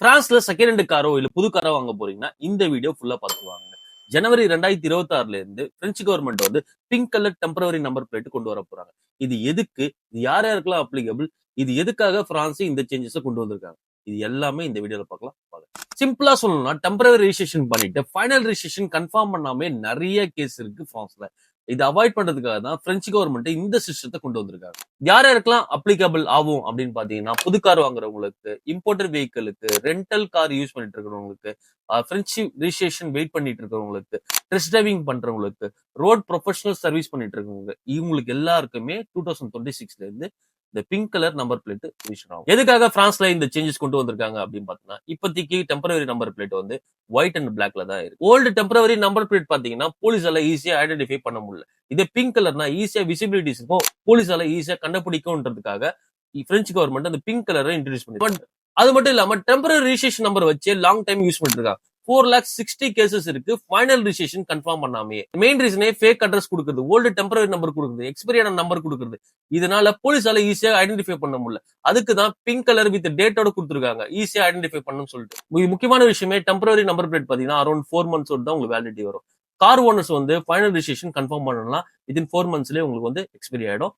பிரான்ஸ்ல second hand காரோ இல்ல புது காரோ வாங்க போறீங்கன்னா இந்த வீடியோ ஃபுல்லா பார்த்துவாங்க. ஜனவரி 2026 இருந்து பிரெஞ்சு கவர்மெண்ட் வந்து pink colour temporary number plate கொண்டு வர போறாங்க. இது எதுக்கு, இது யார் யாருக்கெல்லாம் அப்ளிகபிள், இது எதுக்காக பிரான்ஸ் இந்த சேஞ்சஸை கொண்டு வந்திருக்காங்க, இது எல்லாமே இந்த வீடியோல பார்க்கலாம். சிம்பிளா சொல்லணும்னா டெம்பரவரி ரெஜிஸ்ட்ரேஷன் பண்ணிட்டு ஃபைனல் ரெஜிஸ்ட்ரேஷன் கன்ஃபார்ம் பண்ணாமே நிறைய கேஸ் இருக்கு பிரான்ஸ்ல. இது அவாய்ட் பண்றதுக்காக தான் பிரெஞ்சு கவர்மெண்ட் இந்த சிஸ்டத்தை கொண்டு வந்திருக்காங்க. யார் யாருக்கெல்லாம் அப்ளிகபிள் ஆகும் அப்படின்னு பாத்தீங்கன்னா, புது கார் வாங்குறவங்களுக்கு, இம்போர்ட்டட் வெஹிக்கிளுக்கு, ரெண்டல் கார் யூஸ் பண்ணிட்டு இருக்கிறவங்களுக்கு, பிரெஞ்சு ரிஜிஸ்ட்ரேஷன் வெயிட் பண்ணிட்டு இருக்கிறவங்களுக்கு, டெஸ்ட் டிரைவிங் பண்றவங்களுக்கு, ரோட் ப்ரொஃபஷனல் சர்வீஸ் பண்ணிட்டு இருக்கவங்க, இவங்களுக்கு எல்லாருக்குமே 2026ல இருந்து இந்த pink colour number plate register ஆகும். எதுக்காக பிரான்ஸ்ல இந்த சேஞ்சஸ் கொண்டு வந்திருக்காங்க அப்படின்னு பாத்தீங்கன்னா, இப்போதைக்கு டெம்பரவரி நம்பர் பிளேட் வந்து ஒயிட் அண்ட் பிளாக்ல தான் இருக்கு. ஓல்டு டெம்பரவரி நம்பர் பிளேட் பாத்தீங்கன்னா போலீஸால ஈஸியா ஐடென்டிஃபை பண்ண முடியல. இதே பிங்க் கலர்னா ஈஸியா விசிபிலிட்டிஸ் இருக்கும், போலீஸால ஈஸியா கண்டுபிடிக்கும்ன்றதுக்காக பிரெஞ்சு கவர்மெண்ட் அந்த பிங்க் கலரை இன்ட்ரோடியூஸ் பண்ணி, அது மட்டும் இல்லாம டெம்பரரி ரிஜிஸ்ட்ரேஷன் நம்பர் வச்சு லாங் டைம் யூஸ் பண்ணிட்டு இருக்காங்க. 4,60,000 கேசஸ் இருக்கு ஃபைனல் ரிஜிஸ்ட்ரேஷன் கன்ஃபார்ம் பண்ணாமே. மெயின் ரீசனே ஃபேக் அட்ரஸ் கொடுக்குறது, ஓல்டு டெம்பரரி நம்பர் கொடுக்குறது, எக்ஸ்பைரியான நம்பர் கொடுக்குறது. இதனால போலீஸால ஈஸியா ஐடென்டிஃபை பண்ண முடியல. அதுக்கு தான் பிங்க் கலர் வித் டேட்டோட கொடுத்துருக்காங்க, ஈஸியா ஐடென்டிஃபை பண்ணணும்னு சொல்லிட்டு. முக்கியமான விஷயமே டெம்பரரி நம்பர் பிளேட் பாத்தீங்கன்னா அரௌண்ட் 4 months தான் உங்களுக்கு வேலிடிட்டி வரும். கார் ஓனர்ஸ் வந்து ஃபைனல் ரிஜிஸ்ட்ரேஷன் கன்ஃபார்ம் பண்ணலாம், வித்தின் 4 monthsலயே உங்களுக்கு வந்து எக்ஸ்பைரி ஆயிடும்.